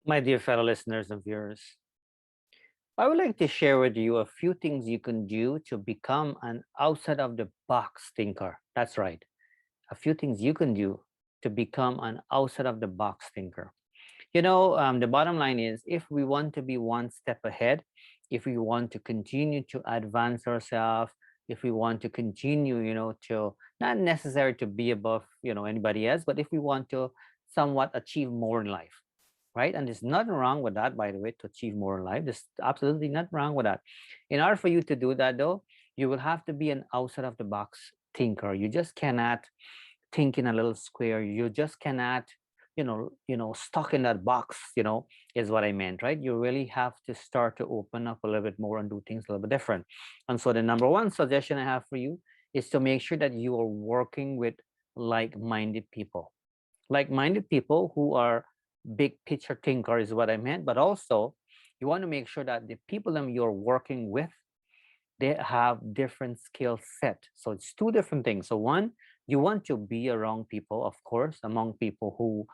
My dear fellow listeners and viewers, I would like to share with you a few things you can do to become an outside of the box thinker. That's right, a few things you can do to become an outside of the box thinker. The bottom line is if we want to be one step ahead, if we want to continue to advance ourselves, if we want to continue, to not necessary to be above, anybody else, but if we want to somewhat achieve more in life, right? And there's nothing wrong with that, by the way, to achieve more in life. There's absolutely nothing wrong with that. In order for you to do that, though, you will have to be an outside of the box thinker. You just cannot think in a little square. You just cannot, stuck in that box, is what I meant, right? You really have to start to open up a little bit more and do things a little bit different. And so the number one suggestion I have for you is to make sure that you are working with like-minded people. Like-minded people who are big picture thinker is what I meant, but also you want to make sure that the people that you're working with, they have different skill set. So it's two different things. So one, you want to be around people, of course, among people who,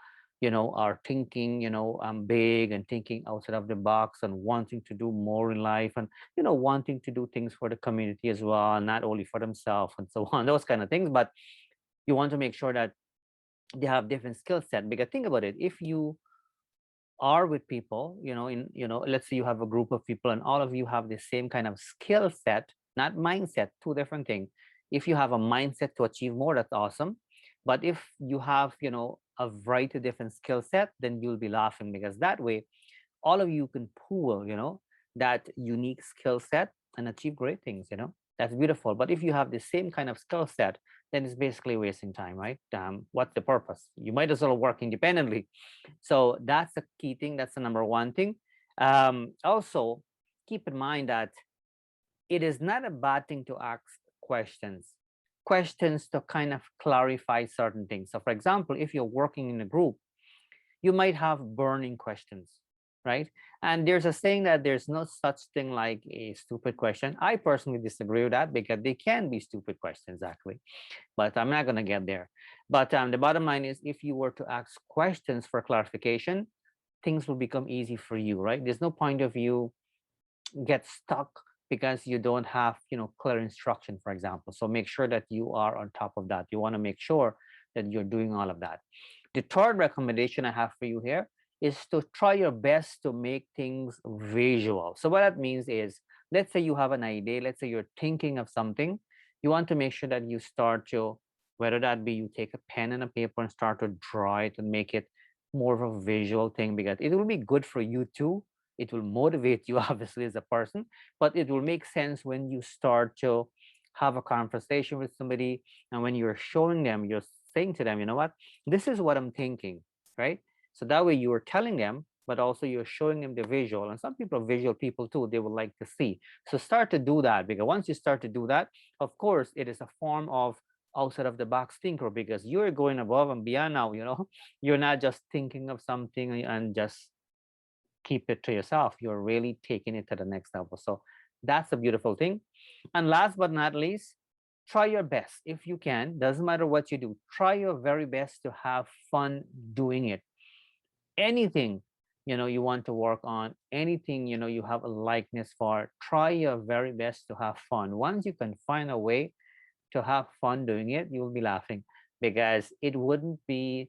are thinking, big and thinking outside of the box and wanting to do more in life and, wanting to do things for the community as well, not only for themselves and so on, those kind of things. But you want to make sure that they have different skill set, because think about it, if you are with people, let's say you have a group of people and all of you have the same kind of skill set, not mindset, two different things. If you have a mindset to achieve more, that's awesome. But if you have, a variety of different skill set, then you'll be laughing, because that way all of you can pool, that unique skill set and achieve great things, that's beautiful. But if you have the same kind of skill set, then it's basically wasting time, right? What's the purpose? You might as well work independently. So that's the key thing. That's the number one thing. Also, keep in mind that it is not a bad thing to ask questions. Questions to kind of clarify certain things. So, for example, if you're working in a group, you might have burning questions, right? And there's a saying that there's no such thing like a stupid question. I personally disagree with that, because they can be stupid questions actually, but I'm not going to get there. But the bottom line is, if you were to ask questions for clarification, things will become easy for you, right? There's no point of you get stuck because you don't have, clear instruction, for example. So make sure that you are on top of that. You want to make sure that you're doing all of that. The third recommendation I have for you here is to try your best to make things visual. So what that means is, let's say you have an idea, let's say you're thinking of something, you want to make sure that you start to, whether that be you take a pen and a paper and start to draw it and make it more of a visual thing, because it will be good for you too. It will motivate you obviously as a person, but it will make sense when you start to have a conversation with somebody, and when you're showing them, you're saying to them, you know what, this is what I'm thinking, right? So that way you are telling them, but also you're showing them the visual. And some people are visual people too, they would like to see. So start to do that, because once you start to do that, of course it is a form of outside of the box thinker, because you're going above and beyond now, you're not just thinking of something and just keep it to yourself. You're really taking it to the next level. So that's a beautiful thing. And last but not least, try your best if you can. Doesn't matter what you do, try your very best to have fun doing it. Anything you want to work on, anything you have a likeness for, try your very best to have fun. Once you can find a way to have fun doing it, you will be laughing, because it wouldn't be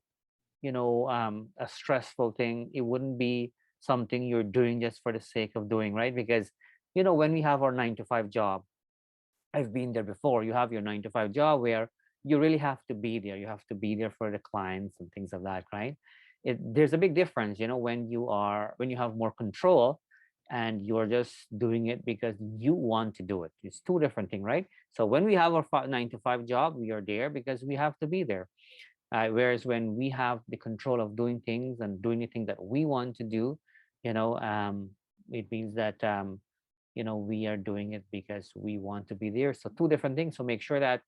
a stressful thing. It wouldn't be something you're doing just for the sake of doing, right? Because when we have our 9 to 5 job, I've been there before. You have your 9 to 5 job where you really have to be there. You have to be there for the clients and things of that, right? There's a big difference, when you have more control and you're just doing it because you want to do it. It's two different things, right? So when we have our 9 to 5 job, we are there because we have to be there. Whereas when we have the control of doing things and doing the thing that we want to do, it means that we are doing it because we want to be there. So two different things. So make sure that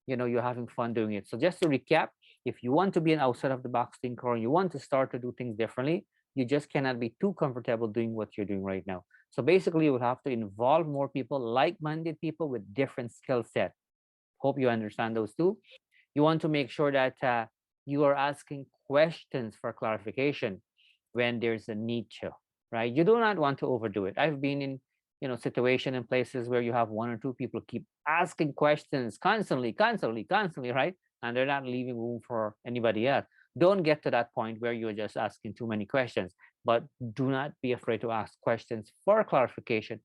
you're having fun doing it. So just to recap, if you want to be an outside of the box thinker and you want to start to do things differently, you just cannot be too comfortable doing what you're doing right now. So basically, you will have to involve more people, like-minded people with different skill set. Hope you understand those two. You want to make sure that you are asking questions for clarification. when there's a need to, right? You do not want to overdo it. I've been in, situation in places where you have one or two people keep asking questions constantly, right? And they're not leaving room for anybody else. Don't get to that point where you're just asking too many questions, but do not be afraid to ask questions for clarification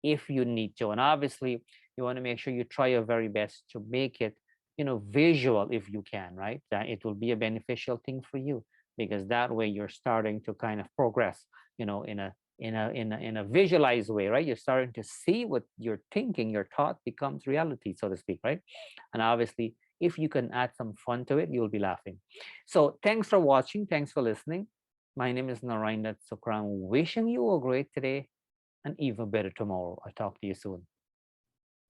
if you need to. And obviously, you want to make sure you try your very best to make it, visual if you can, right? That it will be a beneficial thing for you, because that way you're starting to kind of progress, in a visualized way, right? You're starting to see what you're thinking, your thought becomes reality, so to speak, right? And obviously, if you can add some fun to it, you'll be laughing. So thanks for watching. Thanks for listening. My name is Narayan Sukram, wishing you a great today and even better tomorrow. I'll talk to you soon.